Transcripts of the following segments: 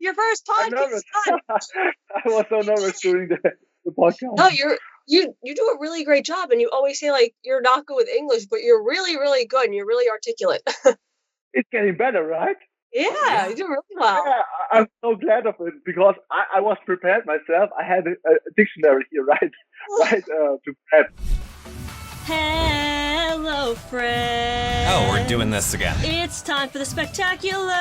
Your first I'm nervous. podcast. I was so nervous doing the podcast. No, you do a really great job, and you always say like you're not good with English, but you're really, really good, and you're really articulate. It's getting better, right? Yeah, you do really well. Yeah, I'm so glad of it because I was prepared myself. I had a dictionary here, right to prep. Hello, friends. Oh, we're doing this again. It's time for the spectacular.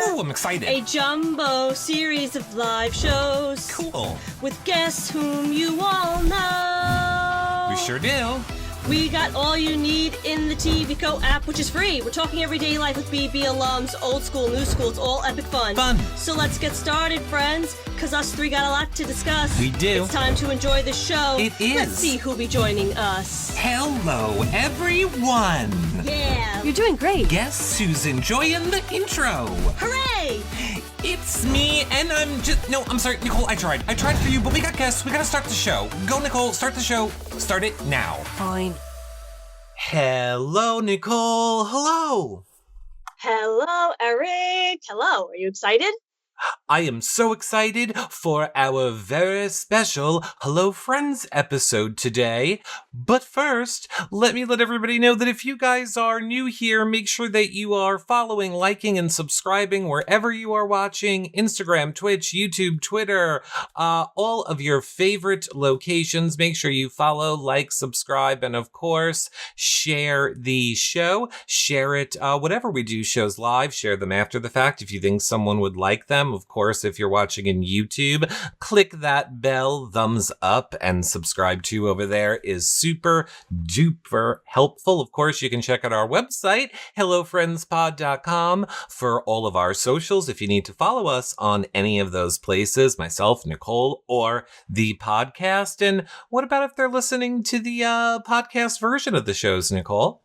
Oh, I'm excited. A jumbo series of live shows. Cool. With guests whom you all know. We sure do. We got all you need in the TVCo app, which is free. We're talking everyday life with BB alums, old school, new school. It's all epic fun. So let's get started, friends, because us three got a lot to discuss. We do. It's time to enjoy the show. It is. Let's see who'll be joining us. Hello, everyone. Yeah. You're doing great. Guess who's enjoying the intro? Hooray! It's me, and I'm sorry, Nicole, I tried for you, but we got guests. We gotta start the show. Go, Nicole, start the show. Start it now. Fine. Hello, Nicole. Hello. Hello, Eric. Hello. Are you excited? I am so excited for our very special Hello Friends episode today. But first, let everybody know that if you guys are new here, make sure that you are following, liking, and subscribing wherever you are watching. Instagram, Twitch, YouTube, Twitter, all of your favorite locations. Make sure you follow, like, subscribe, and of course, share the show. Share it, whatever we do shows live, share them after the fact if you think someone would like them. Of course, if you're watching in YouTube, click that bell, thumbs up, and subscribe to over there is super duper helpful. Of course, you can check out our website, hellofriendspod.com, for all of our socials if you need to follow us on any of those places, myself, Nicole, or the podcast. And what about if they're listening to the podcast version of the shows, Nicole?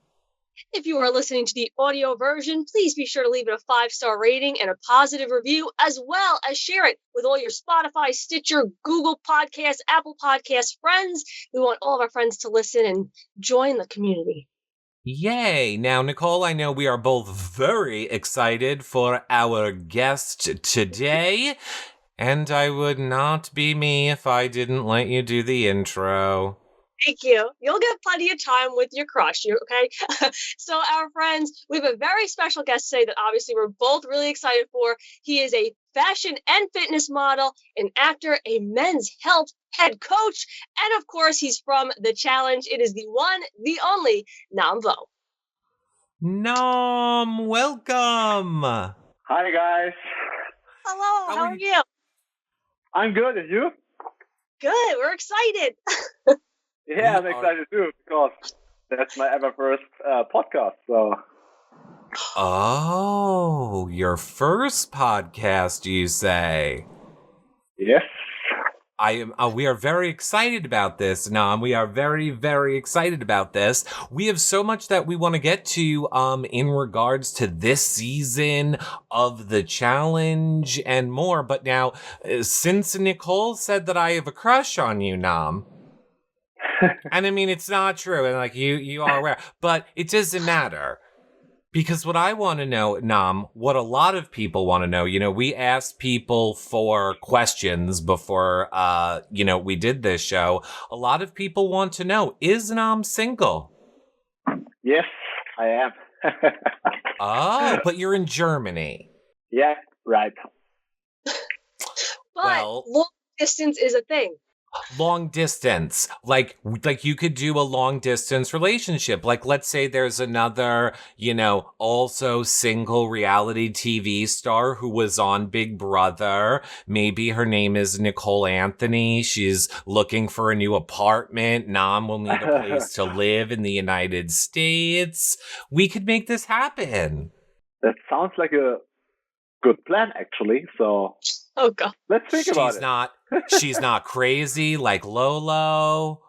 If you are listening to the audio version, please be sure to leave it a 5-star rating and a positive review, as well as share it with all your Spotify, Stitcher, Google Podcasts, Apple Podcasts friends. We want all of our friends to listen and join the community. Yay! Now, Nicole, I know we are both very excited for our guest today, and I would not be me if I didn't let you do the intro. Thank you. You'll get plenty of time with your crush, okay? So our friends, we have a very special guest today that obviously we're both really excited for. He is a fashion and fitness model, an actor, a men's health head coach, and of course, he's from The Challenge. It is the one, the only, Nam Vo. Nam, welcome. Hi, guys. Hello, how are you? I'm good, and you? Good, we're excited. Yeah, I'm excited too, because that's my ever first podcast, so. Oh, your first podcast, you say? Yes. We are very excited about this, Nam. We are very, very excited about this. We have so much that we want to get to in regards to this season of The Challenge and more. But now, since Nicole said that I have a crush on you, Nam, and I mean, it's not true, and like you are aware, but it doesn't matter. Because what I want to know, Nam, what a lot of people want to know, we asked people for questions before, we did this show. A lot of people want to know, is Nam single? Yes, I am. Oh, but you're in Germany. Yeah, right. But long distance is a thing. Long distance, like you could do a long distance relationship. Like, let's say there's another, also single reality TV star who was on Big Brother. Maybe her name is Nicole Anthony. She's looking for a new apartment. Nam will need a place to live in the United States. We could make this happen. That sounds like a good plan, actually. So, oh god, let's think about it. She's not crazy like Lolo.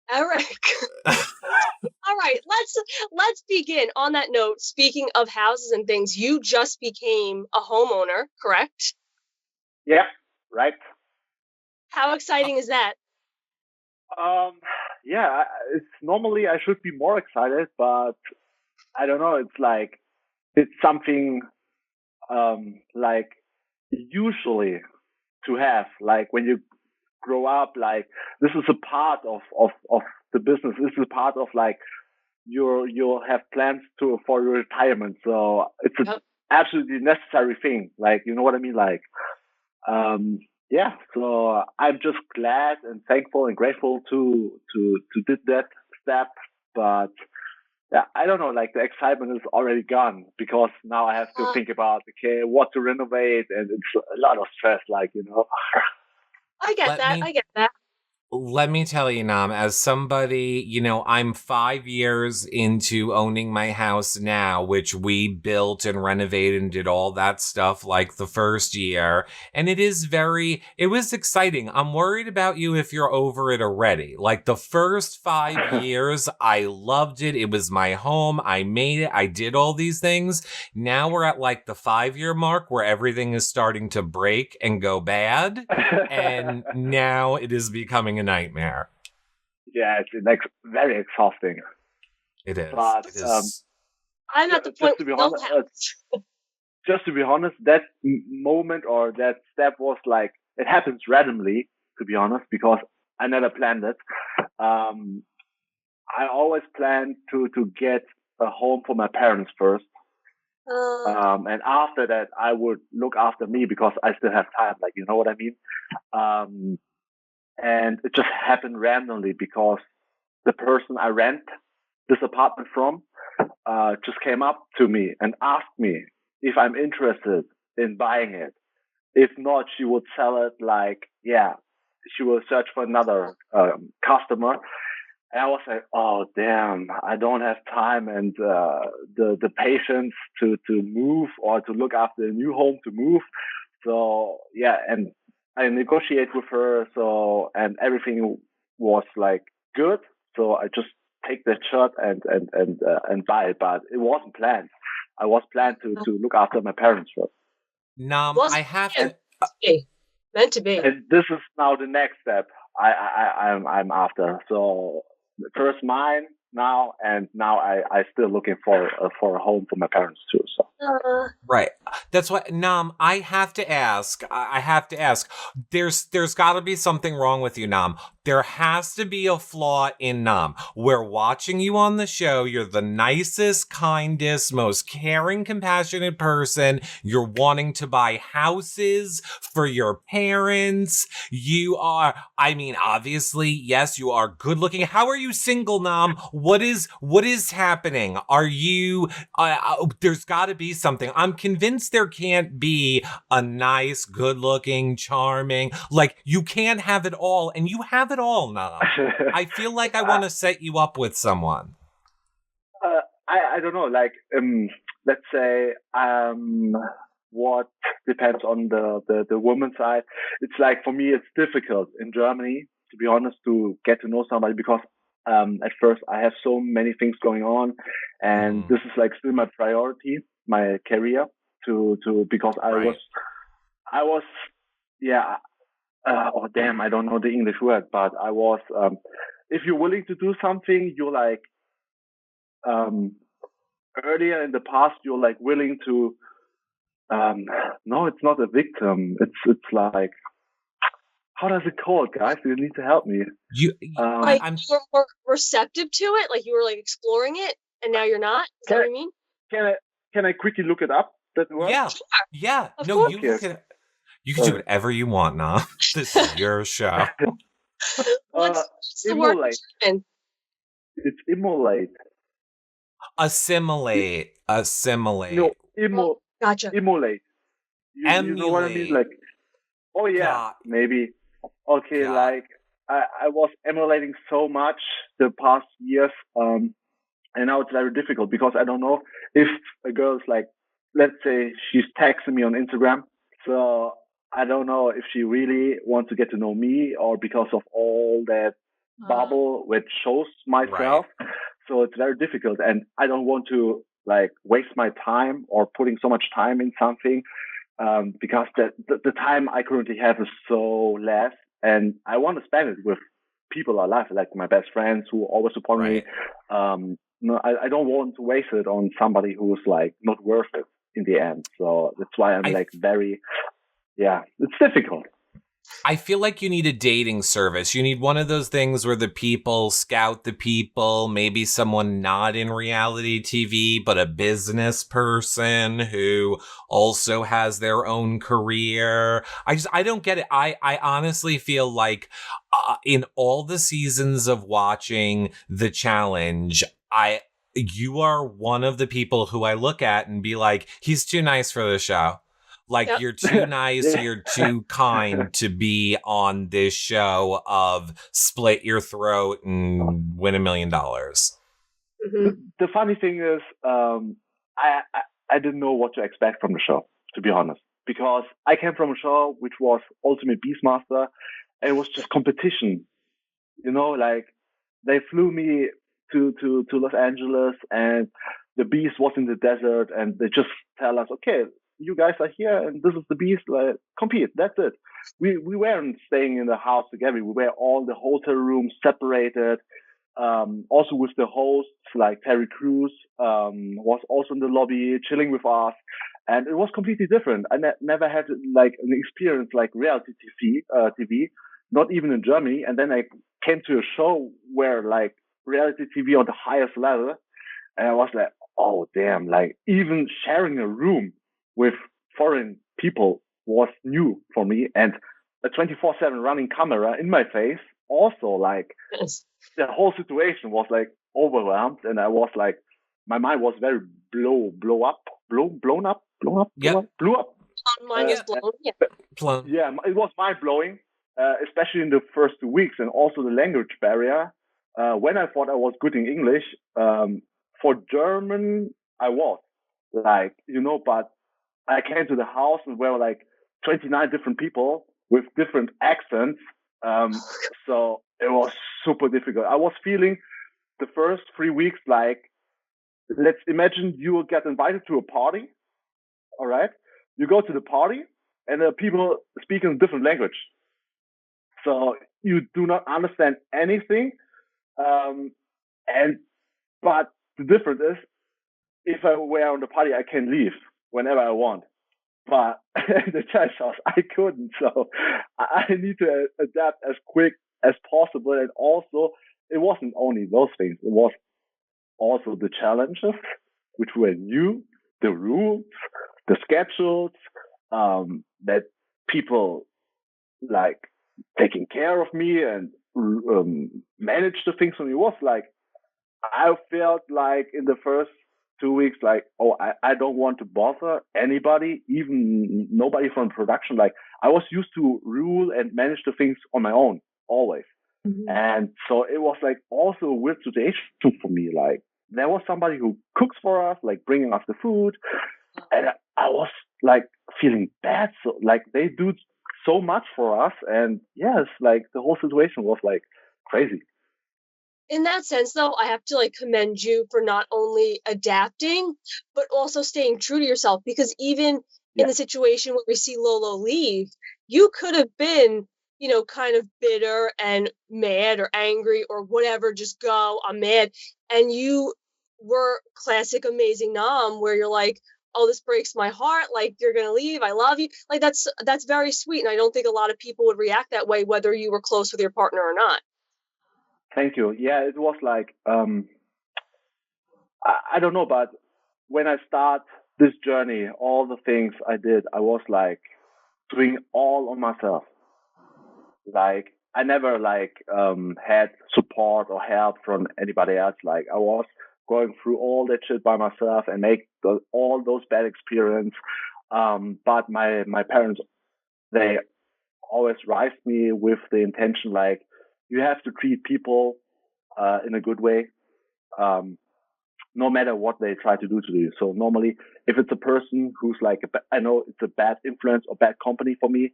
Eric. All right, let's begin. On that note, speaking of houses and things, you just became a homeowner, correct? Yeah, right. How exciting is that? Yeah, it's normally I should be more excited, but I don't know. It's something like usually to have. Like when you grow up, like this is a part of the business. This is a part of like you'll have plans for your retirement. So it's an absolutely necessary thing. Like, you know what I mean? Like, yeah. So I'm just glad and thankful and grateful to did that step. But yeah, I don't know. Like the excitement is already gone because now I have to think about what to renovate, and it's a lot of stress. Like, you know. I get that. Let me tell you, Nam, as somebody, I'm 5 years into owning my house now, which we built and renovated and did all that stuff like the first year. And it was exciting. I'm worried about you if you're over it already. Like the first 5 years, I loved it. It was my home. I made it. I did all these things. Now we're at like the 5-year mark where everything is starting to break and go bad. And now it is becoming a nightmare. Yeah, it's like very exhausting. It is. But I'm at the point. Just to be honest, that moment or that step was like it happens randomly. To be honest, because I never planned it. I always planned to get a home for my parents first. And after that, I would look after me because I still have time. Like, you know what I mean? And it just happened randomly because the person I rent this apartment from just came up to me and asked me if I'm interested in buying it. If not, she would sell it. Like, yeah, she will search for another customer. And I was like, oh, damn, I don't have time and the patience to move or to look after a new home to move. So, yeah, and I negotiate with her. So, and everything was like good. So I just take that shot and buy it. But it wasn't planned. I was planned to look after my parents first. Nam, I have to... Meant to be. And this is now the next step I'm after. So first mine now, and now I still looking for a home for my parents too. So right, that's why Nam, I have to ask. There's got to be something wrong with you, Nam. There has to be a flaw in Nam. We're watching you on the show. You're the nicest, kindest, most caring, compassionate person. You're wanting to buy houses for your parents. You are, I mean, obviously, yes, you are good looking. How are you single, Nam? What is happening? Are you, there's got to be something. I'm convinced there can't be a nice, good looking, charming, like you can't have it all, and you have it all now. I feel like I want to set you up with someone. I don't know, like let's say what depends on the woman's side. It's like for me it's difficult in Germany, to be honest, to get to know somebody because at first I have so many things going on, and this is like still my priority, my career because I was yeah. Oh damn, I don't know the English word, but I was, if you're willing to do something, you're like, earlier in the past, you're like willing to, no, it's not a victim. It's like, how does it call, guys? You need to help me. I'm more receptive to it. Like you were like exploring it, and now you're not. Is that what you mean? Can I quickly look it up? That word? Yeah. Sure. Yeah. Of No, course. you look at. You can do whatever you want, Nam. This is your show. What's the word? It's immolate. Assimilate. No, gotcha. Immolate. You know what I mean? Like, oh yeah, God. maybe. Okay, God. like I was emulating so much the past years, and now it's very difficult because I don't know if a girl's like, let's say she's texting me on Instagram, so I don't know if she really wants to get to know me or because of all that bubble which shows myself. Right. So it's very difficult, and I don't want to like waste my time or putting so much time in something because the time I currently have is so less, and I want to spend it with people I love, like my best friends who always support me. No, I don't want to waste it on somebody who's like not worth it in the end. So that's why I'm like very yeah, it's difficult. I feel like you need a dating service. You need one of those things where the people scout the people, maybe someone not in reality TV, but a business person who also has their own career. I don't get it. I honestly feel like in all the seasons of watching The Challenge, you are one of the people who I look at and be like, he's too nice for the show. Like, Yep. you're too nice, Yeah. you're too kind to be on this show of split your throat and win $1 million. Mm-hmm. The funny thing is, I didn't know what to expect from the show, to be honest, because I came from a show which was Ultimate Beastmaster, and it was just competition. You know, like they flew me to Los Angeles, and the beast was in the desert, and they just tell us, okay, you guys are here, and this is the beast. Like, compete. That's it. We weren't staying in the house together. We were all in the hotel rooms separated. Also with the hosts, like Terry Crews, was also in the lobby chilling with us, and it was completely different. I never had like an experience like reality TV, not even in Germany. And then I came to a show where like reality TV on the highest level, and I was like, oh damn! Like even sharing a room with foreign people was new for me, and a 24/7 running camera in my face also like. Yes. The whole situation was like overwhelmed, and I was like, my mind was very blown up. Yep. Blew up. Mine was blown. Yeah. Yeah, it was mind blowing, especially in the first 2 weeks, and also the language barrier. When I thought I was good in English, for German I was like, but I came to the house and there were like 29 different people with different accents. So it was super difficult. I was feeling the first 3 weeks like, let's imagine you will get invited to a party. All right. You go to the party and the people speak in a different language. So you do not understand anything. But the difference is if I were on the party, I can leave whenever I want. But the challenge house, I couldn't. So I need to adapt as quick as possible. And also, it wasn't only those things. It was also the challenges, which were new, the rules, the schedules, that people like taking care of me and manage the things for me. It was like, I felt like in the first 2 weeks, like, oh, I don't want to bother anybody, even nobody from production. Like, I was used to rule and manage the things on my own, always. Mm-hmm. And so it was like also a weird situation for me. Like, there was somebody who cooks for us, like bringing us the food. And I was like feeling bad. So like they do so much for us. And yes, like the whole situation was like crazy. In that sense, though, I have to like commend you for not only adapting, but also staying true to yourself. Because even in the situation where we see Lolo leave, you could have been, kind of bitter and mad or angry or whatever, just go, I'm mad. And you were classic amazing Nam, where you're like, oh, this breaks my heart. Like, you're going to leave. I love you. Like, that's very sweet. And I don't think a lot of people would react that way, whether you were close with your partner or not. Thank you. Yeah, it was like, I don't know, but when I start this journey, all the things I did, I was like doing all on myself. Like, I never had support or help from anybody else. Like, I was going through all that shit by myself and make all those bad experiences. But my parents, they always raised me with the intention, like, you have to treat people in a good way, no matter what they try to do to you. So normally, if it's a person who's like, I know it's a bad influence or bad company for me,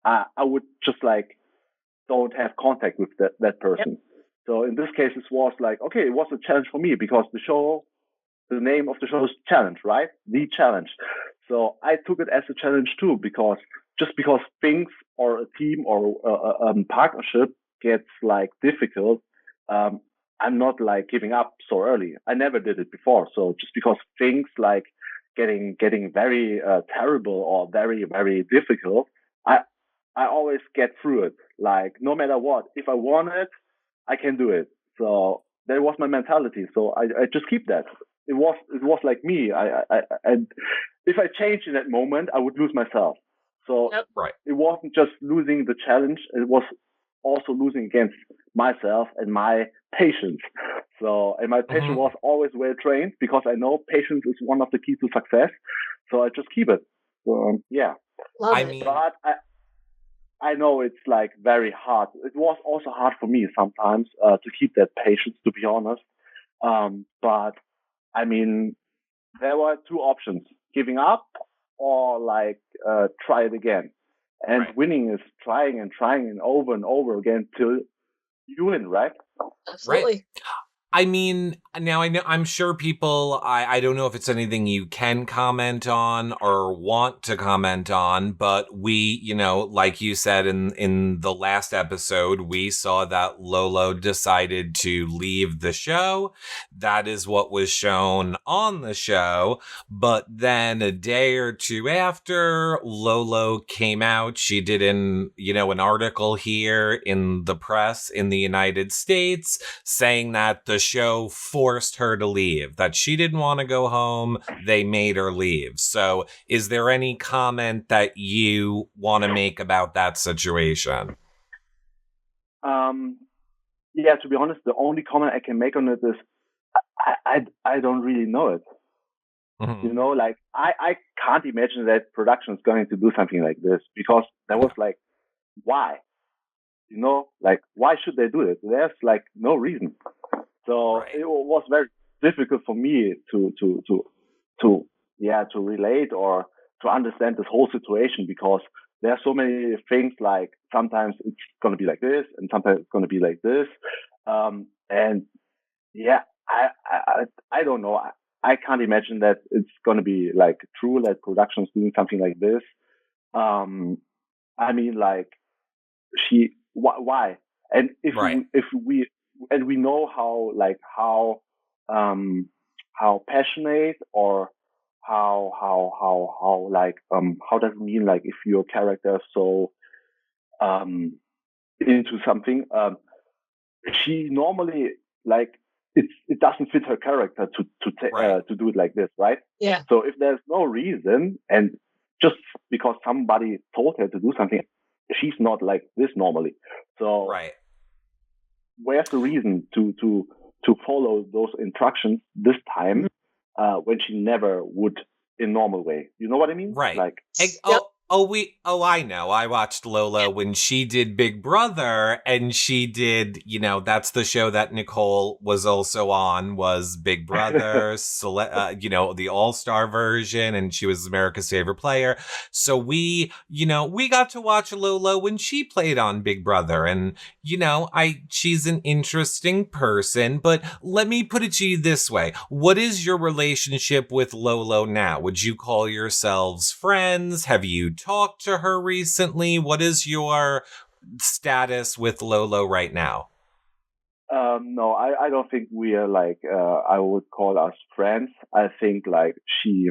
I would just like don't have contact with that person. Yep. So in this case, it was like, okay, it was a challenge for me because the name of the show is Challenge, right? The Challenge. So I took it as a challenge too, because things or a team or a partnership gets like difficult, I'm not like giving up so early. I never did it before. So just because things like getting very terrible or very, very difficult, I always get through it. Like, no matter what, if I want it, I can do it. So that was my mentality. So I just keep that. It was like me. I if I changed in that moment, I would lose myself. So it wasn't just losing the challenge. It was also losing against myself and my patience. So, and my patience was always well trained because I know patience is one of the keys to success. So I just keep it. So, yeah. Love it. But I know it's like very hard. It was also hard for me sometimes to keep that patience, to be honest. But I mean, there were two options: giving up or like try it again. And winning is trying and over again till you win, right? Absolutely. Right. I mean, now I know, I'm sure people, I don't know if it's anything you can comment on or want to comment on, but we, like you said in the last episode, we saw that Lolo decided to leave the show. That is what was shown on the show. But then a day or two after Lolo came out, she did an article here in the press in the United States saying that the show forced her to leave, that she didn't want to go home. They made her leave. So is there any comment that you want to make about that situation? Yeah, to be honest, the only comment I can make on it is I don't really know it. Mm-hmm. Like I can't imagine that production is going to do something like this, because there was like, why? Like, why should they do it? There's like no reason. So it was very difficult for me to relate or to understand this whole situation, because there are so many things. Like, sometimes it's going to be like this and sometimes it's going to be like this. And yeah, I don't know. I can't imagine that it's going to be like true that production's doing something like this. I mean, like, why? And if we know how passionate or how does it mean, like, if your character is so into something, she normally, like, it doesn't fit her character to do it like this, right? Yeah. So if there's no reason, and just because somebody told her to do something, she's not like this normally. So where's the reason to follow those instructions this time, when she never would in normal way? You know what I mean? Right. Like, I know. I watched Lolo when she did Big Brother, and she did, that's the show that Nicole was also on, was Big Brother, the All-Star version, and she was America's Favorite Player. So we got to watch Lolo when she played on Big Brother, and, she's an interesting person. But let me put it to you this way. What is your relationship with Lolo now? Would you call yourselves friends? Have you talked to her recently? What is your status with Lolo right now? No, I don't think we are like, I would call us friends. I think like she,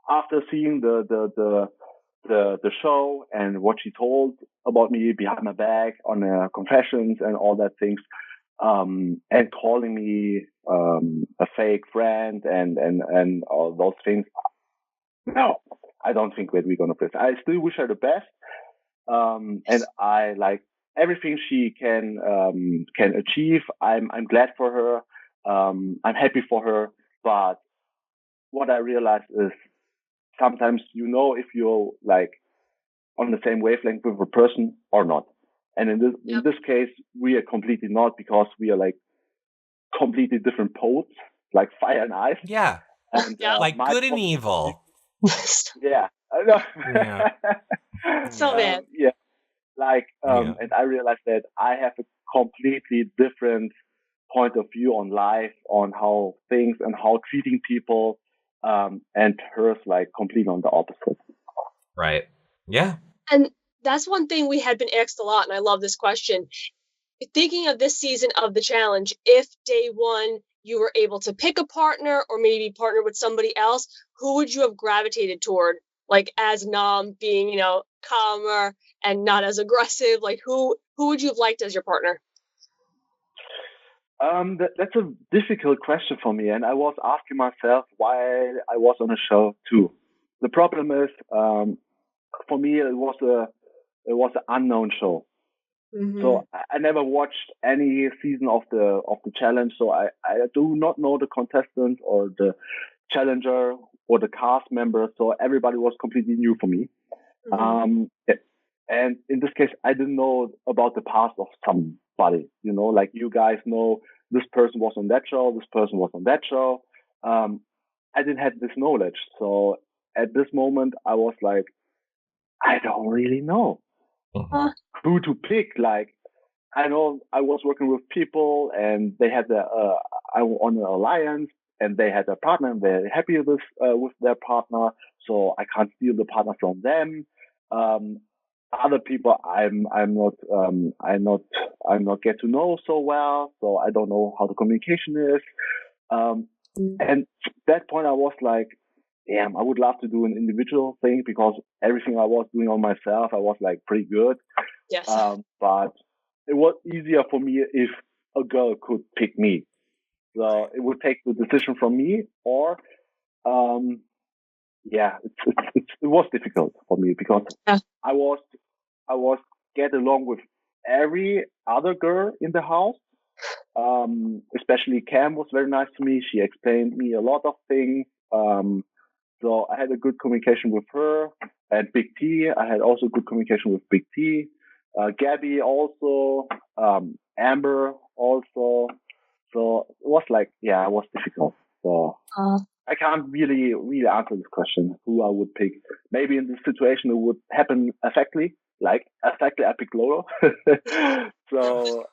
after seeing the show and what she told about me behind my back on confessions and all that things, and calling me a fake friend and all those things. No, I don't think that we're gonna play. I still wish her the best, and I like everything she can achieve. I'm glad for her. I'm happy for her. But what I realized is, sometimes if you're like on the same wavelength with a person or not. And in this case, we are completely not, because we are like completely different poles, like fire and ice. Yeah. And, like good and evil. Yeah. I know. Yeah. So bad. Yeah. Like, and I realized that I have a completely different point of view on life, on how things and how treating people, and hers like completely on the opposite. Right. Yeah. And that's one thing we had been asked a lot, and I love this question. Thinking of this season of the challenge, if day one you were able to pick a partner or maybe partner with somebody else, who would you have gravitated toward like as Nam being, calmer and not as aggressive? Like who would you have liked as your partner? That's a difficult question for me, and I was asking myself why I was on a show too. The problem is, for me, it was an unknown show. Mm-hmm. So I never watched any season of the challenge, so I do not know the contestants or the challenger or the cast members. So everybody was completely new for me. Mm-hmm. And in this case, I didn't know about the past of somebody. Like you guys know, this person was on that show, this person was on that show. I didn't have this knowledge, so at this moment I was like, I don't really know. Who to pick. Like, I know I was working with people and they had I was on an alliance and they had a partner and they're happy with their partner. So I can't steal the partner from them. Other people I'm not get to know so well. So I don't know how the communication is. And at that point I was like, damn, I would love to do an individual thing because everything I was doing on myself, I was like pretty good. Yes. But it was easier for me if a girl could pick me. So it would take the decision from me, or, it was difficult for me because I was get along with every other girl in the house. Especially Cam was very nice to me. She explained me a lot of things. So I had a good communication with her and Big T. I had also good communication with Big T. Gabby also, Amber also. So it was like, it was difficult. So I can't really answer this question, who I would pick. Maybe in this situation it would happen exactly I picked Lolo. So,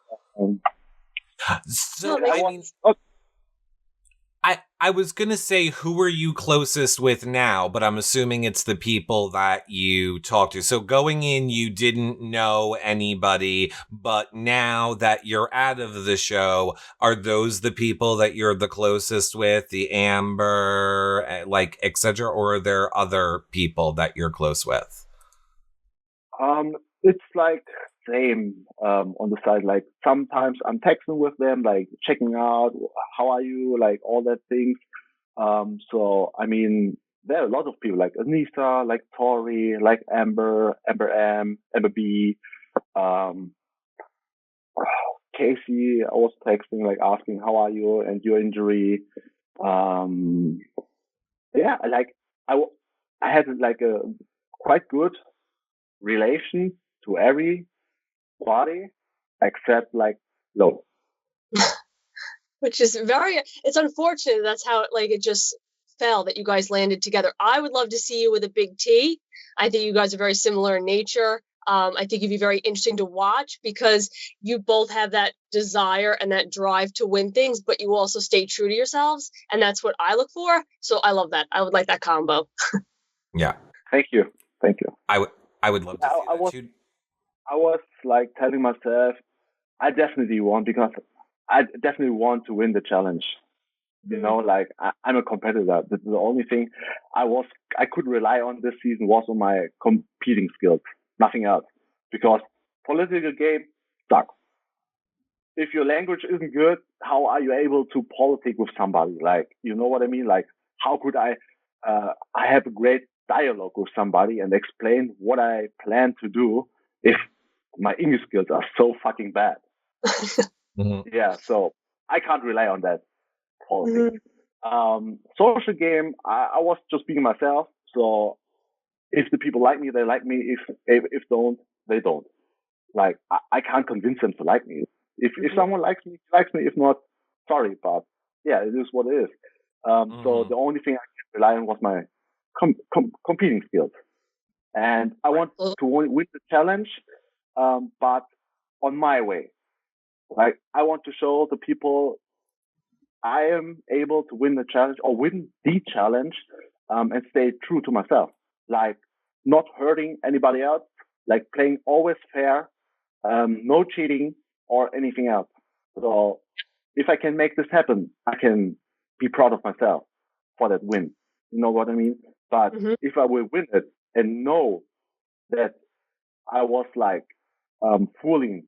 I was going to say, who are you closest with now? But I'm assuming it's the people that you talk to. So going in, you didn't know anybody, but now that you're out of the show, are those the people that you're the closest with, the Amber, etc., or are there other people that you're close with? It's like same on the side. Like sometimes I'm texting with them, like checking out, how are you, like all that things. So I mean, there are a lot of people like Anissa, like Tori, like Amber M, Amber B, Casey. I was texting, like asking how are you and your injury. I had like a quite good relation to everybody except like Lolo. Which is it's unfortunate that's how it just fell that you guys landed together. I would love to see you with a Big T. I think you guys are very similar in nature. I think it'd be very interesting to watch because you both have that desire and that drive to win things, but you also stay true to yourselves. And that's what I look for. So I love that. I would like that combo. Yeah. Thank you. I would love to see that too. I was like telling myself, I definitely want, because I definitely want to win the challenge. Like I'm a competitor. The only thing I could rely on this season was on my competing skills, nothing else. Because political game sucks. If your language isn't good, how are you able to politic with somebody? Like, you know what I mean? Like, how could I have a great dialogue with somebody and explain what I plan to do if my English skills are so fucking bad? Mm-hmm. Yeah, so I can't rely on that politics. Mm-hmm. Social game, I was just being myself. So if the people like me, they like me. If don't, they don't. Like I can't convince them to like me. If someone likes me, likes me. If not, sorry, but yeah, it is what it is. So the only thing I can rely on was my competing skills, and I want to win the challenge, but on my way. Like I want to show the people I am able to win the challenge or win the challenge, and stay true to myself. Like not hurting anybody else, like playing always fair, no cheating or anything else. So if I can make this happen, I can be proud of myself for that win. You know what I mean? But if I will win it and know that I was like fooling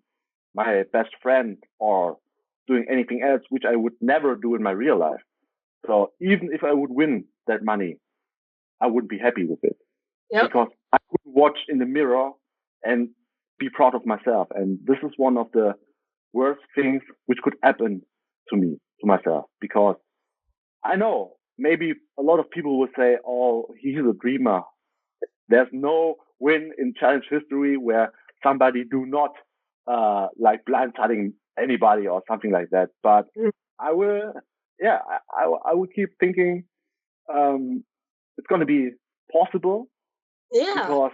my best friend or doing anything else, which I would never do in my real life. So even if I would win that money, I wouldn't be happy with it because I couldn't watch in the mirror and be proud of myself. And this is one of the worst things which could happen to me, to myself, because I know maybe a lot of people will say, oh, he's a dreamer. There's no win in challenge history where somebody do not like blindsiding anybody or something like that. But I will, I will keep thinking it's going to be possible. Yeah. Because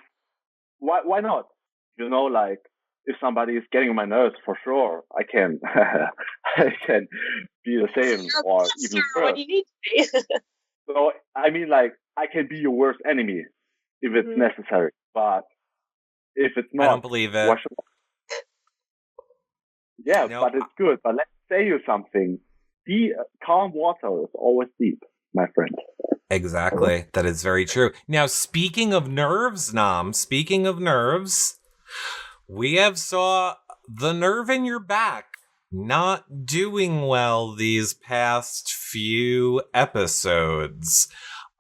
why not? You know, like if somebody is getting on my nerves, for sure, I can I can be the same or even worse. What you need to be. So I mean, like I can be your worst enemy if it's necessary, but if it's not, I don't believe it. Yeah, no, but it's good. But let's say you something. The calm water is always deep, my friend. Exactly. That is very true. Now, speaking of nerves, Nam, we have saw the nerve in your back not doing well these past few episodes.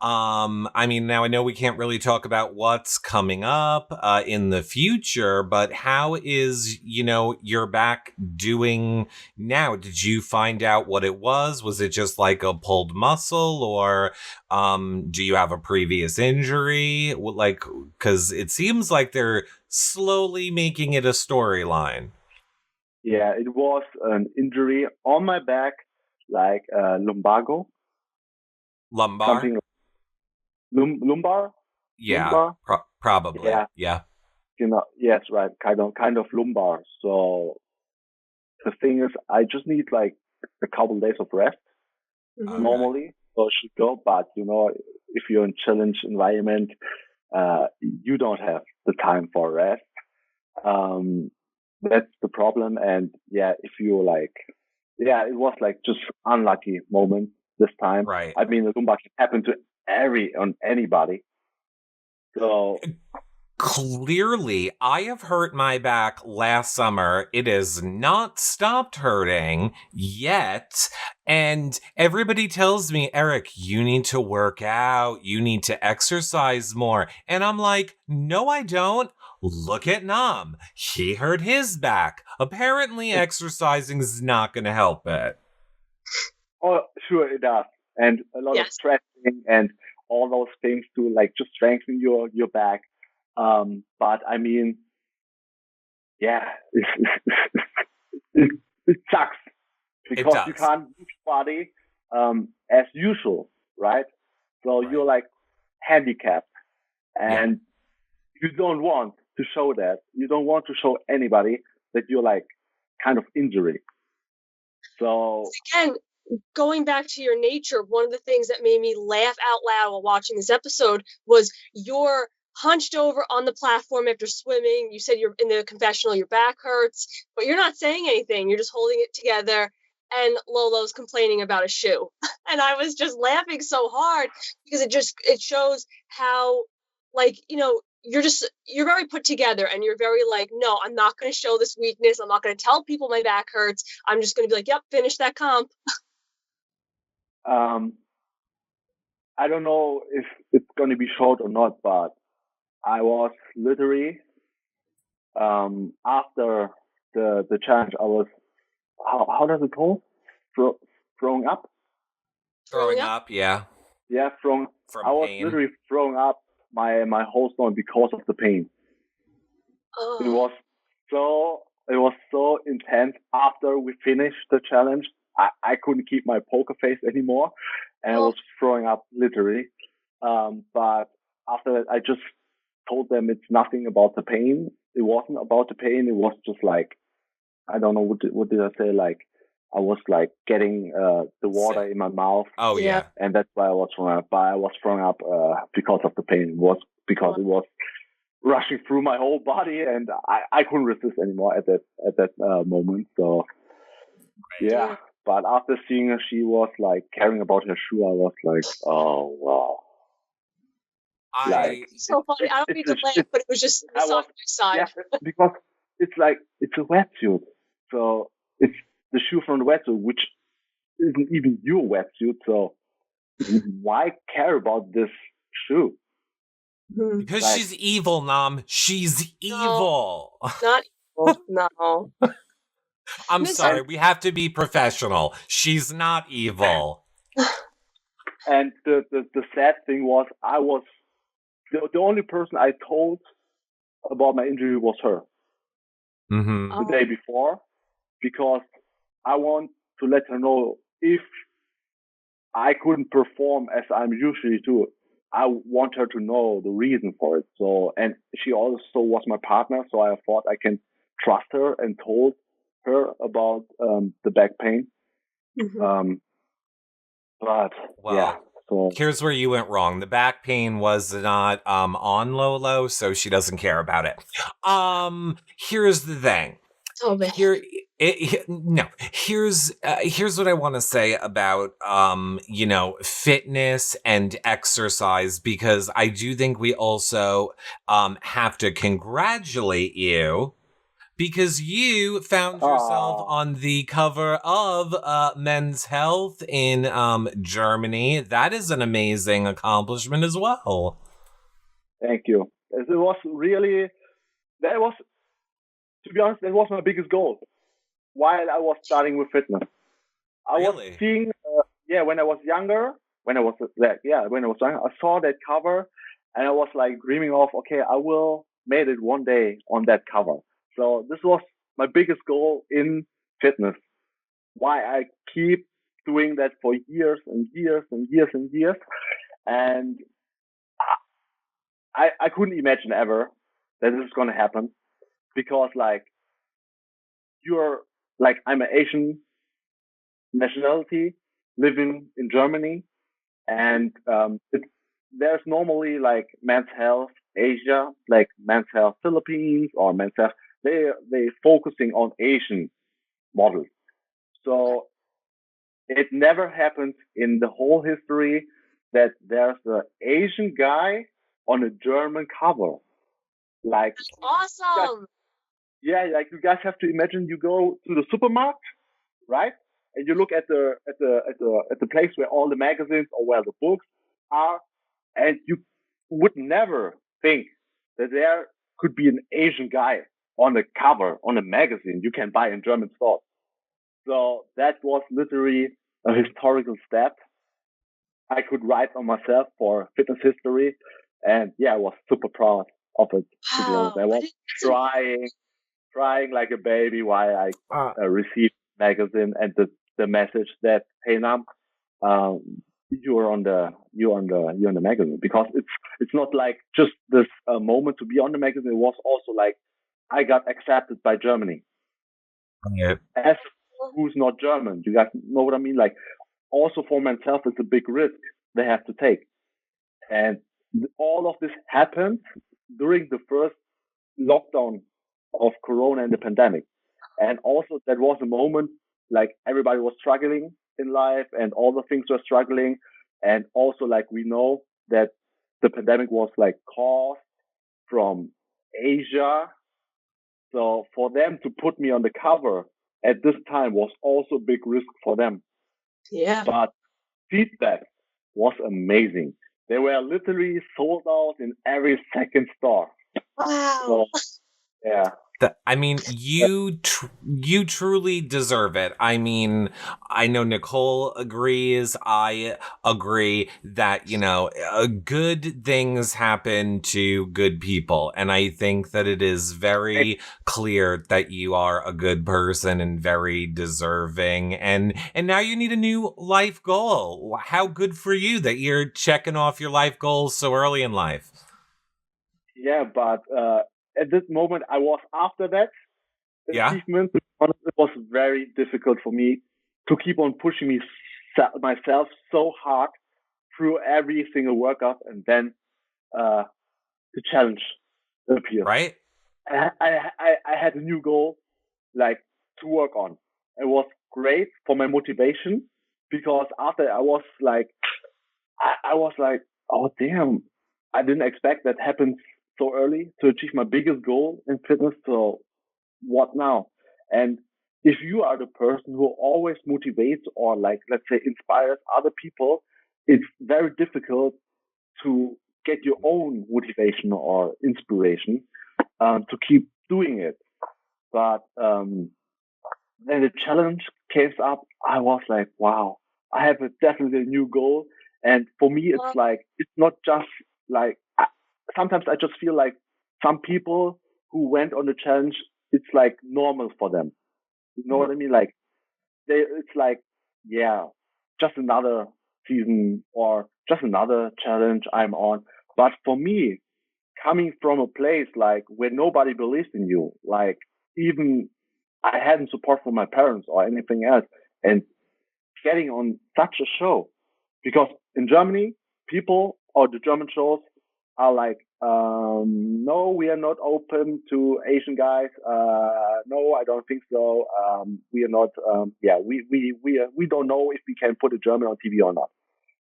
I mean, now I know we can't really talk about what's coming up in the future, but how is, your back doing now? Did you find out what it was? Was it just like a pulled muscle, or do you have a previous injury? Like, because it seems like they're slowly making it a storyline. Yeah, it was an injury on my back, like lumbago. Lumbar? Something lumbar? Yeah, lumbar? Probably. Yeah. Yes, right. Kind of lumbar. So the thing is, I just need like a couple days of rest normally. So I should go. But if you're in challenge environment, you don't have the time for rest. That's the problem. And if you it was like just unlucky moment this time. Right. I mean, the lumbar can happen to anybody. So clearly, I have hurt my back last summer. It has not stopped hurting yet. And everybody tells me, Eric, you need to work out. You need to exercise more. And I'm like, no, I don't. Look at Nam. He hurt his back. Apparently, exercising is not going to help it. Oh, sure it does. And a lot of stretching and all those things to like just strengthen your back. But I mean, it sucks because you can't move your body as usual, right? So you're like handicapped, and you don't want to show that. You don't want to show anybody that you're like kind of injury. So again, going back to your nature, one of the things that made me laugh out loud while watching this episode was your hunched over on the platform after swimming. You said you're in the confessional, your back hurts, but you're not saying anything. You're just holding it together. And Lolo's complaining about a shoe. And I was just laughing so hard because it shows how, like, you're very put together and you're very like, no, I'm not going to show this weakness. I'm not going to tell people my back hurts. I'm just going to be like, yep, finish that comp. I don't know if it's going to be short or not, but I was literally after the challenge, I was how does it call? Throwing up. Throwing up, yeah. Yeah, from I was pain. Literally throwing up my whole stomach because of the pain. Oh. It was so intense. After we finished the challenge, I couldn't keep my poker face anymore, and I was throwing up literally. But after that, I just told them it's nothing about the pain. It wasn't about the pain. It was just like, I don't know, what did I say? Like, I was like getting the water in my mouth. Oh, yeah. And that's why I was throwing up. But I was throwing up because of the pain. It was because it was rushing through my whole body, and I couldn't resist anymore at that moment. So, yeah. But after seeing her, she was like caring about her shoe. I was like, oh, wow. So funny. I don't mean to laugh, but it was just the side. Yeah, because it's a wetsuit. So it's the shoe from the wetsuit, which isn't even your wetsuit. So why care about this shoe? Because she's evil, Nam. She's evil. Not evil. No. I'm sorry. We have to be professional. She's not evil. And the sad thing was, I was the only person I told about my injury was her. The day before, because I want to let her know if I couldn't perform as I'm usually do, I want her to know the reason for it. So, and she also was my partner, so I thought I can trust her and told her about the back pain. But yeah. So here's where you went wrong. The back pain was not on Lolo, so she doesn't care about it. Here's the thing. Here's what I want to say about fitness and exercise, because I do think we also have to congratulate you, because you found yourself on the cover of Men's Health in Germany. That is an amazing accomplishment as well. Thank you. It was really, to be honest, that was my biggest goal while I was starting with fitness. I was seeing, when I was younger, I saw that cover and I was like dreaming of, okay, I will make it one day on that cover. So this was my biggest goal in fitness. Why I keep doing that for years and years and years and years. And I couldn't imagine ever that this is going to happen, because I'm an Asian nationality living in Germany, and there's normally like Men's Health Asia, like Men's Health Philippines or Men's Health. They focusing on Asian models. So it never happened in the whole history that there's an Asian guy on a German cover. Like, that's awesome. Like you guys have to imagine, you go to the supermarket, right? And you look at the place where all the magazines or where the books are, and you would never think that there could be an Asian guy on the cover on a magazine you can buy in German stores. So that was literally a historical step I could write on myself for fitness history. And I was super proud of it. Wow. I was crying like a baby while I received the magazine and the message that, hey Nam, you're on the magazine, because it's not like just this moment to be on the magazine. It was also like I got accepted by Germany. Yeah. As who's not German, you guys know what I mean? Like, also for Men's Health, it's a big risk they have to take, and all of this happened during the first lockdown of Corona and the pandemic. And also that was a moment like everybody was struggling in life and all the things were struggling. And also like we know that the pandemic was like caused from Asia. So for them to put me on the cover at this time was also a big risk for them. Yeah. But feedback was amazing. They were literally sold out in every second store. Wow. So, yeah. I mean, you truly deserve it. I mean, I know Nicole agrees. I agree that, good things happen to good people. And I think that it is very clear that you are a good person and very deserving. And now you need a new life goal. How good for you that you're checking off your life goals so early in life. Yeah, but at this moment, I was after that achievement. It was very difficult for me to keep on pushing myself so hard through every single workout, and then the challenge appeared. Right. I had a new goal, like to work on. It was great for my motivation, because after I was like, oh damn, I didn't expect that happens so early to achieve my biggest goal in fitness. So what now? And if you are the person who always motivates or like, let's say, inspires other people, it's very difficult to get your own motivation or inspiration to keep doing it. But then the challenge came up. I was like, wow, I have definitely a new goal. And for me, it's like, it's not just like, sometimes I just feel like some people who went on the challenge, it's like normal for them. You know what I mean? Like, it's like, yeah, just another season or just another challenge I'm on. But for me, coming from a place like where nobody believes in you, like even I hadn't support from my parents or anything else, and getting on such a show, because in Germany, people or the German shows are like, no, we are not open to Asian guys. No, I don't think so. We are not. We don't know if we can put a German on TV or not.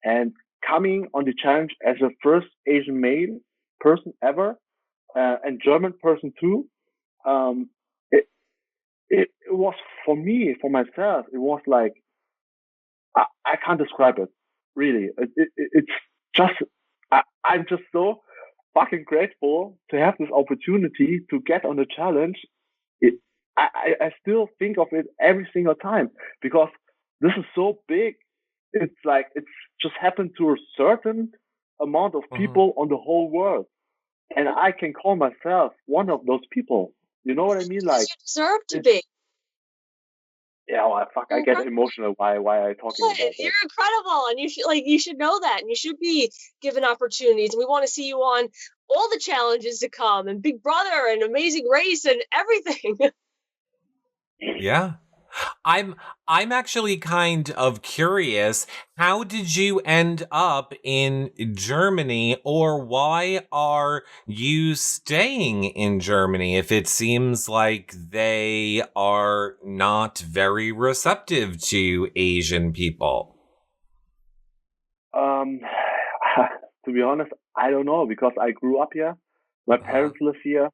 And coming on the challenge as the first Asian male person ever, and German person too, um, it, it was for me, for myself, it was like, I can't describe it, really. It's just, I'm just so fucking grateful to have this opportunity to get on the challenge. I still think of it every single time, because this is so big. It's like, it's just happened to a certain amount of people on the whole world. And I can call myself one of those people. You know what I mean? Like, you deserve to be. Yeah, well, I get emotional. Why are you talking about that? You're incredible, and you should know that, and you should be given opportunities. And we want to see you on all the challenges to come, and Big Brother, and Amazing Race, and everything. Yeah. I'm actually kind of curious, how did you end up in Germany, or why are you staying in Germany if it seems like they are not very receptive to Asian people? To be honest, I don't know, because I grew up here. My parents live here.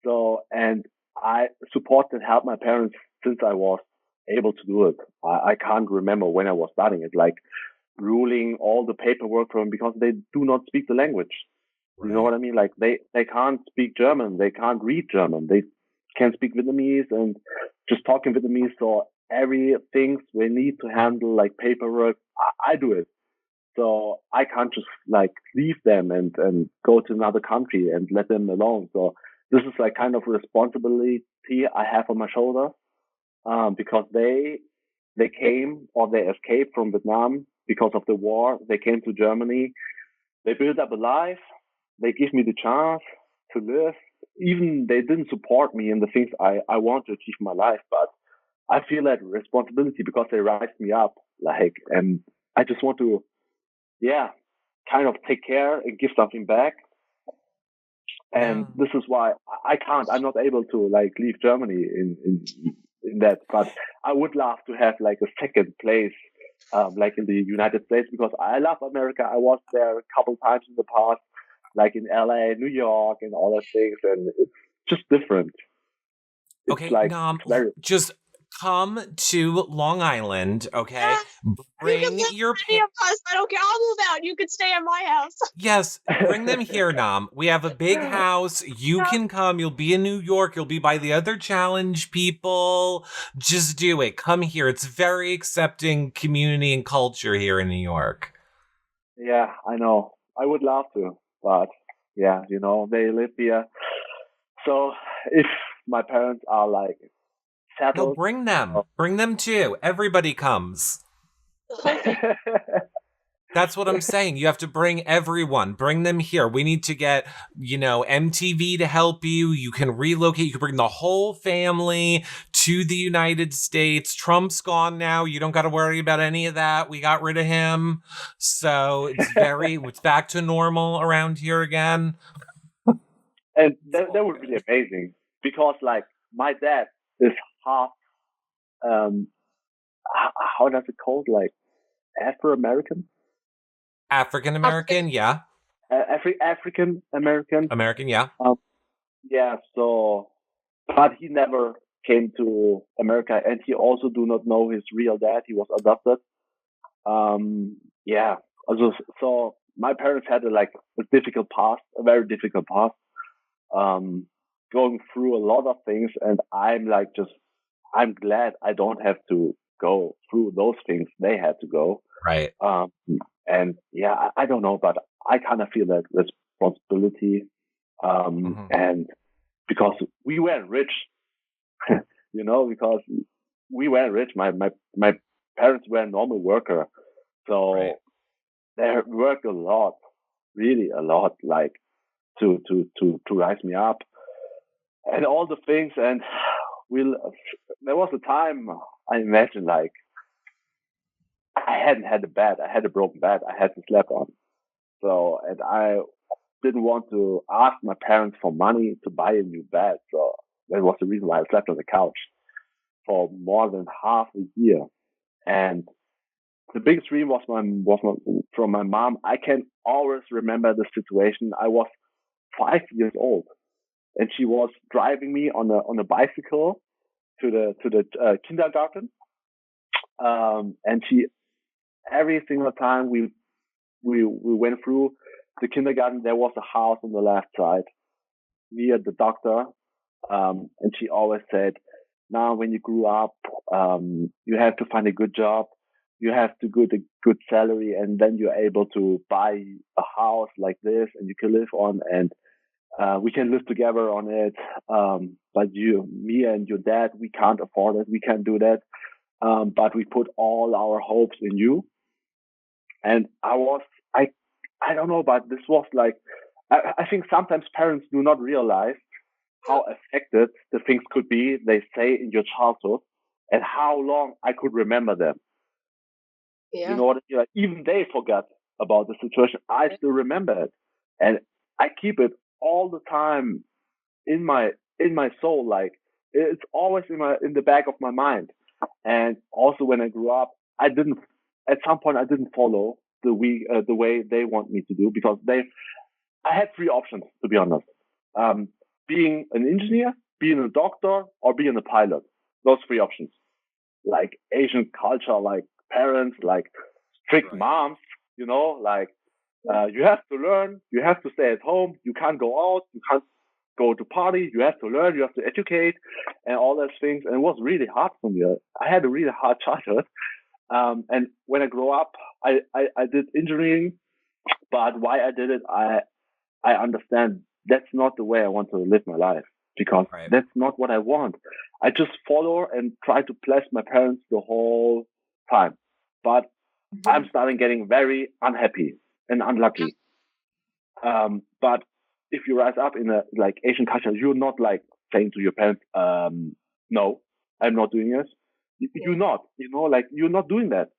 So, and I support and help my parents since I was able to do it. I can't remember when I was starting it, like ruling all the paperwork from, because they do not speak the language. You know what I mean? Like they can't speak German. They can't read German. They can speak Vietnamese and just talking Vietnamese. So everything we need to handle, like paperwork, I do it. So I can't just like leave them and go to another country and let them alone. So this is like kind of responsibility I have on my shoulder, because they came, or they escaped from Vietnam because of the war. They came to Germany. They built up a life. They give me the chance to live. Even they didn't support me in the things I want to achieve in my life, but I feel that responsibility because they raised me up, like, and I just want to, kind of take care and give something back. And this is why I'm not able to like leave Germany in that, but I would love to have like a second place, like in the United States, because I love America. I was there a couple times in the past, like in LA, New York, and all those things, and it's just different. Okay, like, just come to Long Island, okay? Bring your any of us. I don't care. I'll move out. You can stay in my house. Yes, bring them here, Nam. We have a big house. You can come. You'll be in New York. You'll be by the other challenge people. Just do it. Come here. It's very accepting community and culture here in New York. Yeah, I know. I would love to, but yeah, you know, they live here. So if my parents are like settled, no, bring them. Bring them too. Everybody comes. That's what I'm saying. You have to bring everyone. Bring them here. We need to get, MTV to help you. You can relocate. You can bring the whole family to the United States. Trump's gone now. You don't got to worry about any of that. We got rid of him. So it's back to normal around here again. And that would be amazing, because like my dad is half, how does it called? Like Afro-American? African American, yeah. African American. American, yeah. Yeah. So, but he never came to America, and he also do not know his real dad. He was adopted. Yeah. So my parents had a difficult past, a very difficult past. Going through a lot of things, and I'm glad I don't have to go through those things they had to go. Right. And yeah, I don't know, but I kind of feel that responsibility. And because we weren't rich, because we weren't rich. My parents were a normal worker, so they worked a lot, really a lot, like to rise me up and all the things. And there was a time I imagine like I hadn't had a bed. I had a broken bed. I had to sleep on. So, and I didn't want to ask my parents for money to buy a new bed. So that was the reason why I slept on the couch for more than half a year. And the biggest dream was from my mom. I can always remember the situation. I was 5 years old, and she was driving me on a bicycle to the kindergarten. And she, every single time we went through the kindergarten, there was a house on the left side near the doctor. And she always said, now when you grew up, you have to find a good job. You have to get a good salary, and then you're able to buy a house like this and you can live on, and we can live together on it. But me and your dad, we can't afford it. We can't do that. But we put all our hopes in you. And I don't know, but this was like, I think sometimes parents do not realize how affected the things could be they say in your childhood and how long I could remember them. Yeah. You know what I mean? Like, even they forgot about the situation. I still remember it. And I keep it all the time in my soul. Like, it's always in the back of my mind. And also when I grew up, at some point I didn't follow the way they want me to do, because I had three options, to be honest. Being an engineer, being a doctor, or being a pilot. Those three options. Like Asian culture, like parents, like strict moms, like you have to learn, you have to stay at home, you can't go out, you can't go to party, you have to learn, you have to educate, and all those things. And it was really hard for me. I had a really hard childhood. And when I grew up, I did engineering, but why I did it, I understand that's not the way I want to live my life, because that's not what I want. I just follow and try to please my parents the whole time. But I'm starting getting very unhappy and unlucky. But if you rise up in a like Asian culture, you're not like saying to your parents, no, I'm not doing this. You're not, like you're not doing that.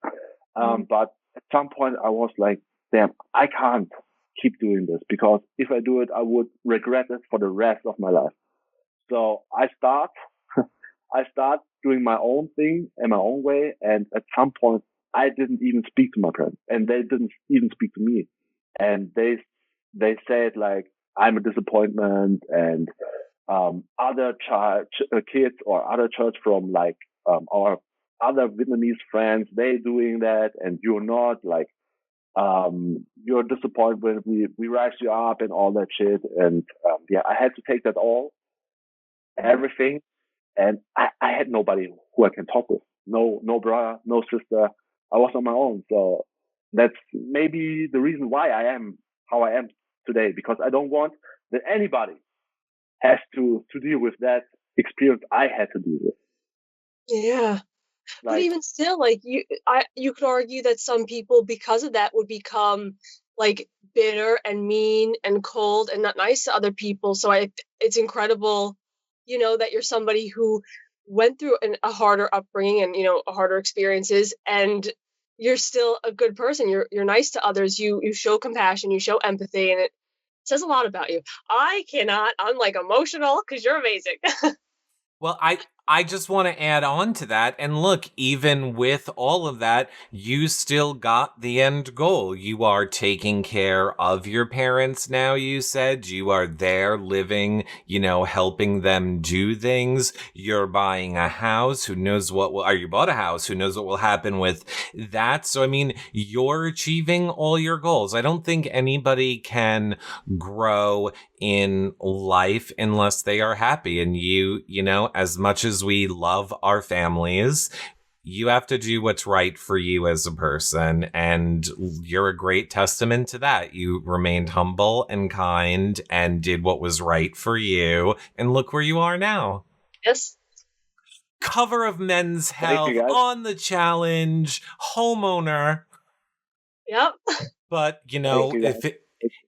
But at some point I was like, damn, I can't keep doing this, because if I do it, I would regret it for the rest of my life. So I start doing my own thing in my own way. And at some point I didn't even speak to my parents, and they didn't even speak to me. And they said like, I'm a disappointment, and other kids or other church from like our other Vietnamese friends, they doing that, and you're not, like you're a disappointment. We rise you up and all that shit. And I had to take that everything, and I had nobody who I can talk with. No brother, no sister. I was on my own. So that's maybe the reason why I am how I am today, because I don't want that anybody has to deal with that experience I had to deal with. Yeah. But even still, like you could argue that some people, because of that, would become like bitter and mean and cold and not nice to other people. So it's incredible, that you're somebody who went through a harder upbringing and harder experiences, and you're still a good person. You're nice to others. You show compassion. You show empathy, and it says a lot about you. I'm like emotional because you're amazing. Well, I just want to add on to that. And look, even with all of that, you still got the end goal. You are taking care of your parents now, you said. You are there living, helping them do things. You're buying a house. Who knows or you bought a house. Who knows what will happen with that? So, I mean, you're achieving all your goals. I don't think anybody can grow in life unless they are happy. And as much as we love our families, you have to do what's right for you as a person. And you're a great testament to that. You remained humble and kind and did what was right for you. And look where you are now. Yes. Cover of Men's Health, on the challenge, homeowner. Yep. But,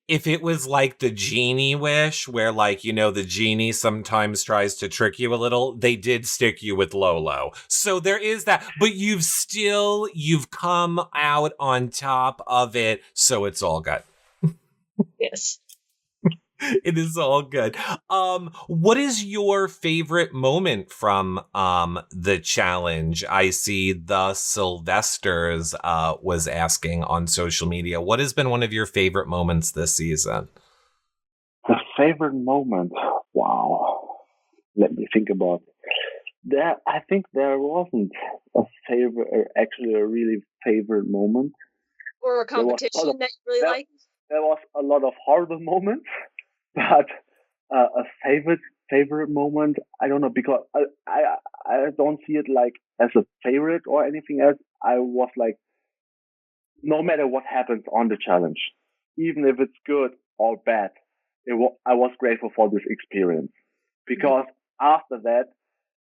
if it was like the genie wish, where the genie sometimes tries to trick you a little, they did stick you with Lolo. So there is that, but you've come out on top of it. So it's all good. Yes. It is all good. What is your favorite moment from the challenge? I see the Sylvesters was asking on social media. What has been one of your favorite moments this season? The favorite moment? Wow. Let me think about that. I think there wasn't a really favorite moment. Or a competition that you really liked? There was a lot of horrible moments. But a favorite moment, I don't know, because I don't see it like as a favorite or anything else. I was like, no matter what happens on the challenge, even if it's good or bad, I was grateful for this experience. Because after that,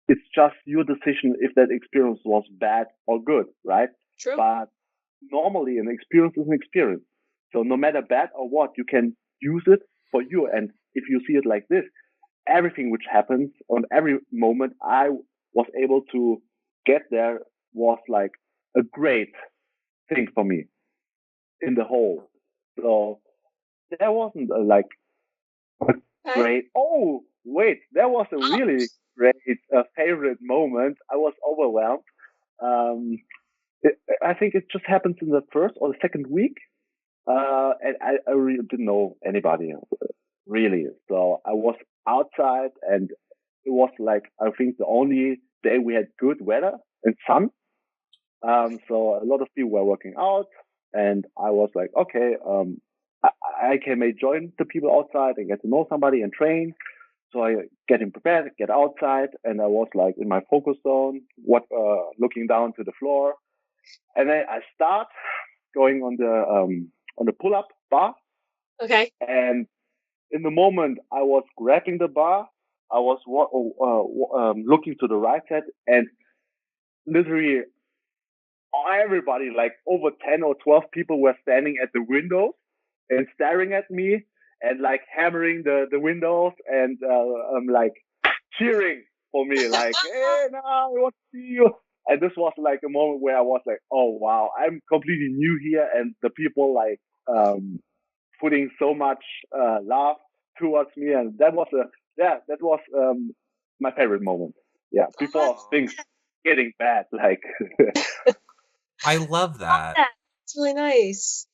it's just your decision if that experience was bad or good, right? True. But normally an experience is an experience. So no matter bad or what, you can use it for you. And if you see it like this, everything which happens on every moment I was able to get there was like a great thing for me in the whole. So there wasn't a great, oh wait, there was a really great favorite moment. I was overwhelmed. I think it just happens in the first or the second week. And I really didn't know anybody, really. So I was outside, and it was I think the only day we had good weather and sun. So a lot of people were working out, and I was like, okay, I can maybe join the people outside and get to know somebody and train. So I getting prepared, get outside, and I was in my focus zone, looking down to the floor, and then I start going on the pull-up bar. Okay. And in the moment I was grabbing the bar, I was looking to the right side, and literally everybody, over 10 or 12 people, were standing at the windows and staring at me and hammering the windows and cheering for me, hey, now I want to see you. And this was a moment where I was oh wow, I'm completely new here, and the people putting so much love towards me, and that was my favorite moment. Yeah, before things getting bad. I love that. It's really nice.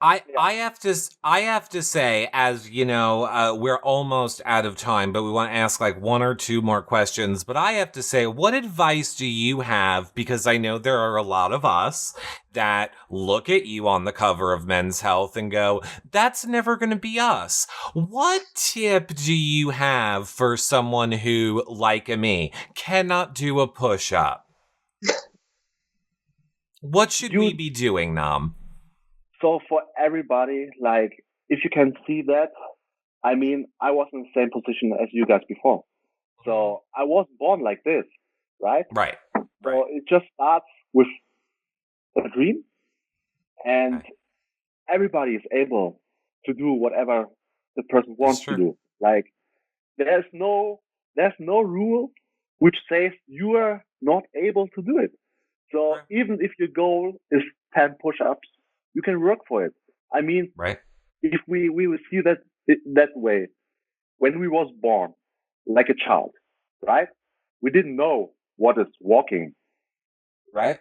I have to say, as we're almost out of time, but we want to ask one or two more questions. But I have to say, what advice do you have? Because I know there are a lot of us that look at you on the cover of Men's Health and go, that's never going to be us. What tip do you have for someone who, like me, cannot do a push-up? What should we be doing, Nam? So for everybody, if you can see that, I mean, I was in the same position as you guys before. So I was born like this, right? Right. So it just starts with a dream, and everybody is able to do whatever the person wants to do. There's no rule which says you are not able to do it. So even if your goal is 10 push-ups, you can work for it. I mean, if we will see that way, when we was born, like a child, right? we didn't know what is walking. Right.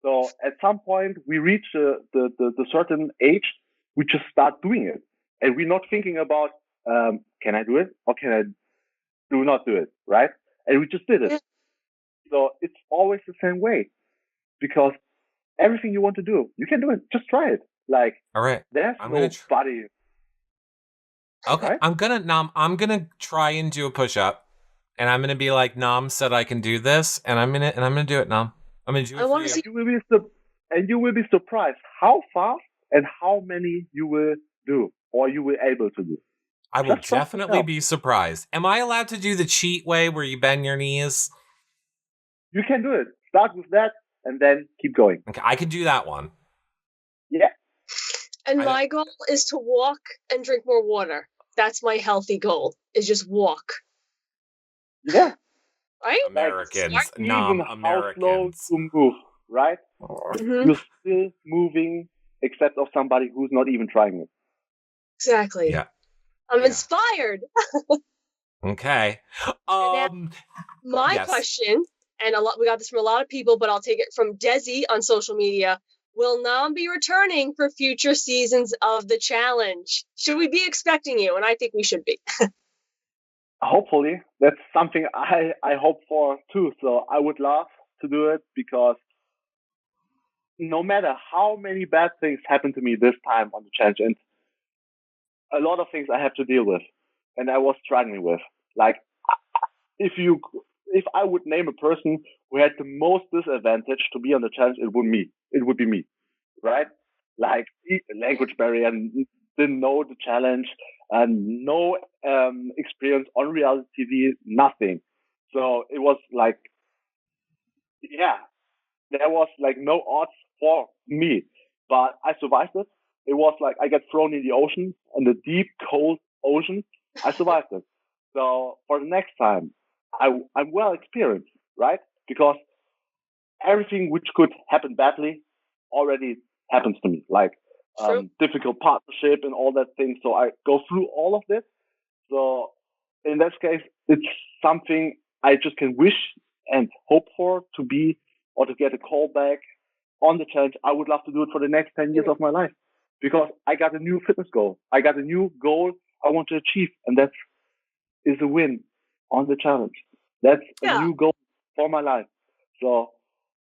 So at some point we reach the certain age, we just start doing it. And we're not thinking about, can I do it or can I do not do it? Right. And we just did it. So it's always the same way, because everything you want to do, you can do it. Just try it. Like, all right, there's nobody. Okay, right? I'm gonna try and do a push-up, and I'm gonna be like, Nam said I can do this, and I'm gonna do it, Nam. I'm gonna do it for you. You will be surprised how fast and how many you will do, or you will able to do. I will definitely be surprised. Am I allowed to do the cheat way where you bend your knees? You can do it. Start with that and then keep going. Okay, I can do that one. Yeah. And my goal is to walk and drink more water. That's my healthy goal, is just walk. Yeah. Right? Americans. Even how slow to move, right? Mm-hmm. You're still moving, except of somebody who's not even trying it. Exactly. Yeah. I'm inspired. Okay. My question, and we got this from a lot of people, but I'll take it from Desi on social media. Will Nam be returning for future seasons of the challenge? Should we be expecting you? And I think we should be. Hopefully. That's something I hope for too. So I would love to do it, because no matter how many bad things happen to me this time on the challenge, and a lot of things I have to deal with and I was struggling with. Like, if I would name a person who had the most disadvantage to be on the challenge, it would be me, right? Like, language barrier, didn't know the challenge, and no experience on reality TV, nothing. So it was like, yeah, there was like no odds for me, but I survived it. It was like I got thrown in the ocean, in the deep, cold ocean. I survived it. So for the next time, I'm well experienced, right? Because everything which could happen badly already happens to me, like difficult partnership and all that thing. So I go through all of this. So in this case, it's something I just can wish and hope for to be, or to get a call back on the challenge. I would love to do it for the next 10 years of my life, because I got a new fitness goal. I got a new goal I want to achieve, and that is a win on the challenge. That's a new goal for my life. So,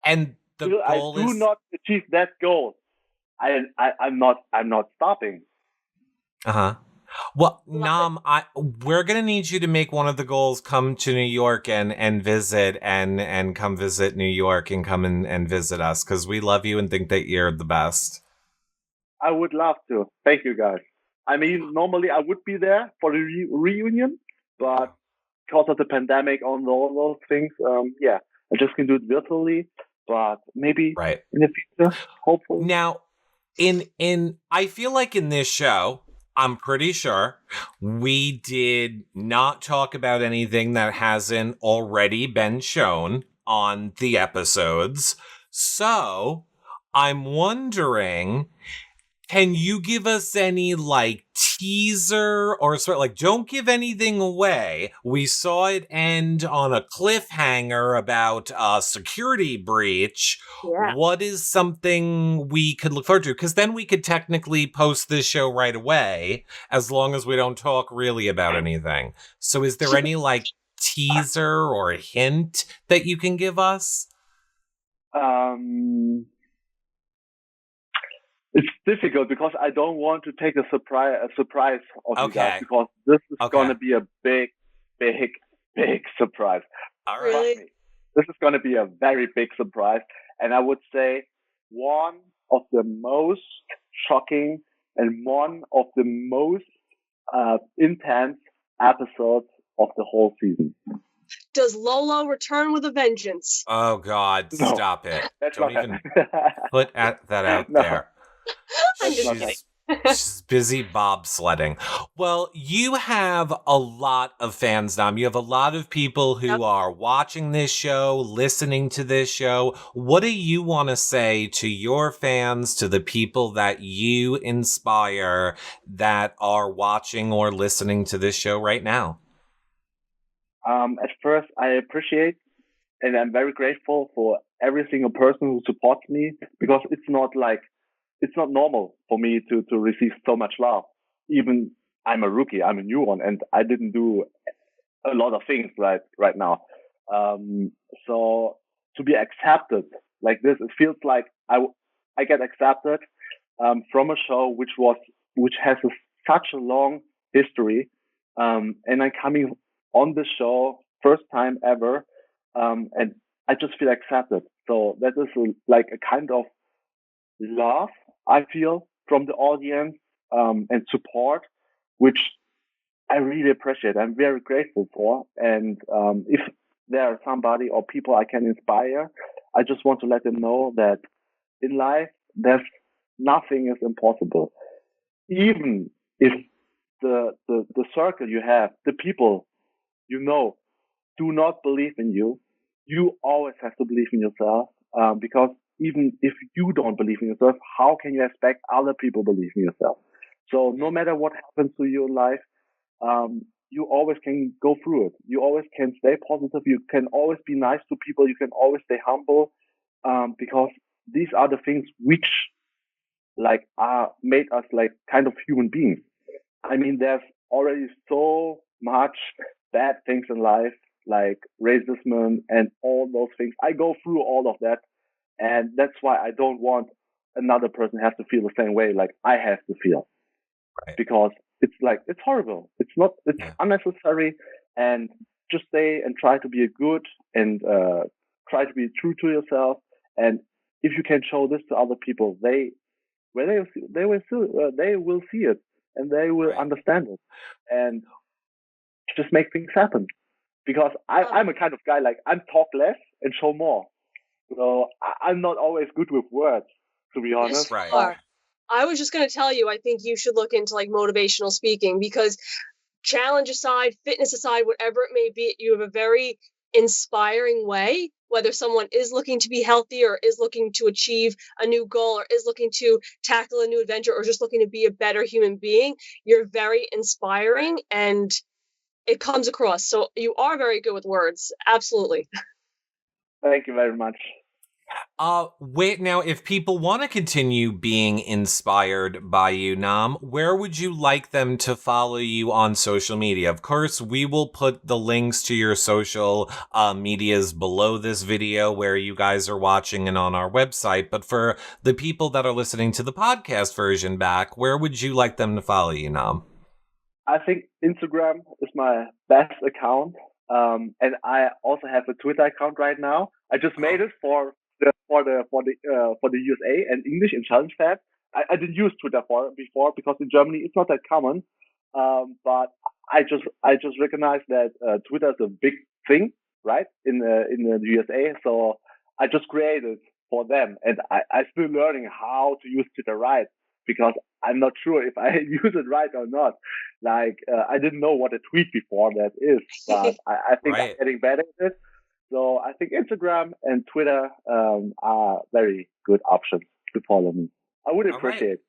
and the goal I do not achieve that goal, I'm not stopping. Well, Nam, we're gonna need you to make one of the goals come to New York and visit and come visit New York and come and visit us, because we love you and think that you're the best. I would love to. Thank you, guys. I mean, normally I would be there for the reunion, but because of the pandemic and all those things, I just can do it virtually. But maybe in the future, hopefully. Now, I feel like in this show, I'm pretty sure we did not talk about anything that hasn't already been shown on the episodes. So I'm wondering, can you give us any teaser or sort of don't give anything away? We saw it end on a cliffhanger about a security breach. Yeah. What is something we could look forward to? Because then we could technically post this show right away, as long as we don't talk really about anything. So is there any teaser or hint that you can give us? It's difficult because I don't want to take a surprise of you guys, because this is going to be a big surprise. All right. Really? This is going to be a very big surprise, and I would say one of the most shocking and one of the most intense episodes of the whole season. Does Lolo return with a vengeance? Oh God! No. Stop it! Don't even put that out there. She's busy bobsledding. Well, you have a lot of fans, Nam. You have a lot of people who are watching this show, listening to this show. What do you want to say to your fans, to the people that you inspire that are watching or listening to this show right now? At first, I appreciate and I'm very grateful for every single person who supports me, because it's not normal for me to receive so much love. Even I'm a rookie, I'm a new one, and I didn't do a lot of things right now. So to be accepted like this, it feels like I get accepted from a show which has such a long history, and I'm coming on the show first time ever, and I just feel accepted. So that is like a kind of love I feel from the audience, and support, which I really appreciate. I'm very grateful for. And if there are somebody or people I can inspire, I just want to let them know that in life, there's nothing is impossible. Even if the circle you have, the people you know, do not believe in you, you always have to believe in yourself, because even if you don't believe in yourself, how can you expect other people believe in yourself? So no matter what happens to you in life, you always can go through it. You always can stay positive. You can always be nice to people. You can always stay humble, because these are the things which like are made us like kind of human beings. I mean, there's already so much bad things in life, like racism and all those things. I go through all of that, and that's why I don't want another person have to feel the same way like I have to feel, because it's like, it's horrible. It's unnecessary, and just stay and try to be a good and try to be true to yourself. And if you can show this to other people, they will see it, and they will understand it, and just make things happen. Because I'm a kind of guy, like, I'm talk less and show more. So I'm not always good with words, to be honest. Right. I was just going to tell you, I think you should look into like motivational speaking, because challenge aside, fitness aside, whatever it may be, you have a very inspiring way, whether someone is looking to be healthy or is looking to achieve a new goal or is looking to tackle a new adventure or just looking to be a better human being. You're very inspiring, and it comes across. So you are very good with words. Absolutely. Thank you very much. Wait, now, if people want to continue being inspired by you, Nam, where would you like them to follow you on social media? Of course, we will put the links to your social medias below this video where you guys are watching and on our website. But for the people that are listening to the podcast version back, where would you like them to follow you, Nam? I think Instagram is my best account. And I also have a Twitter account right now. I just made it for the USA and English in Challenge Fab. I didn't use Twitter before because in Germany it's not that common. But I just recognized that Twitter is a big thing, right, in the USA. So I just created for them, and I still learning how to use Twitter right, because I'm not sure if I use it right or not. Like I didn't know what a tweet before that is, but I think I'm getting better at it. So I think Instagram and Twitter are very good options to follow me. I would appreciate it.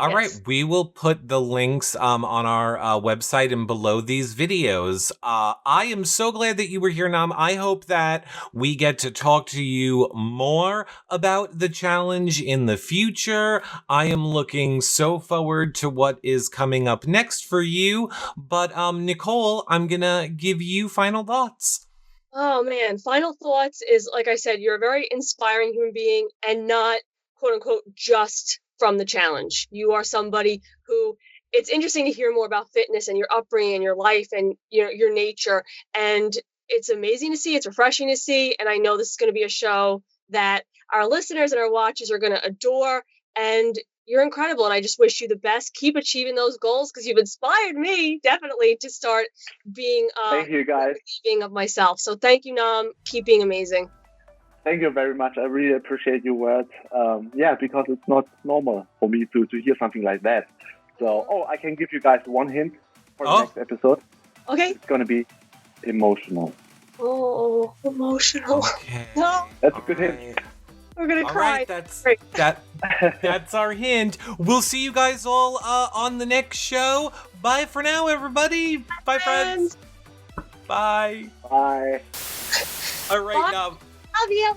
All right, we will put the links on our website and below these videos. I am so glad that you were here, Nam. I hope that we get to talk to you more about the challenge in the future. I am looking so forward to what is coming up next for you. But Nicole, I'm going to give you final thoughts. Oh, man. Final thoughts is, like I said, you're a very inspiring human being, and not, quote unquote, just from the challenge. You are somebody who, it's interesting to hear more about fitness and your upbringing and your life and your nature. And it's amazing to see. It's refreshing to see. And I know this is going to be a show that our listeners and our watchers are going to adore. And you're incredible. And I just wish you the best. Keep achieving those goals, because you've inspired me definitely to start being thank you, guys. Believing of myself. So thank you, Nam. Keep being amazing. Thank you very much. I really appreciate your words. Because it's not normal for me to hear something like that. So, I can give you guys one hint for the next episode. Okay. It's going to be emotional. Oh, emotional. Okay. No. That's a good hint. We're going to cry. Right, that's our hint. We'll see you guys all on the next show. Bye for now, everybody. Bye, friends. Bye. Bye. All right, now. Love you.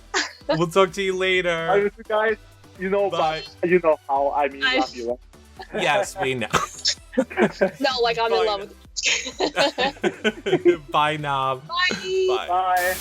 We'll talk to you later. Love you guys. Bye. You know how I mean love you, right? Yes, we know. No, like I'm in love with you. Bye, Knob. Bye. Bye. Bye.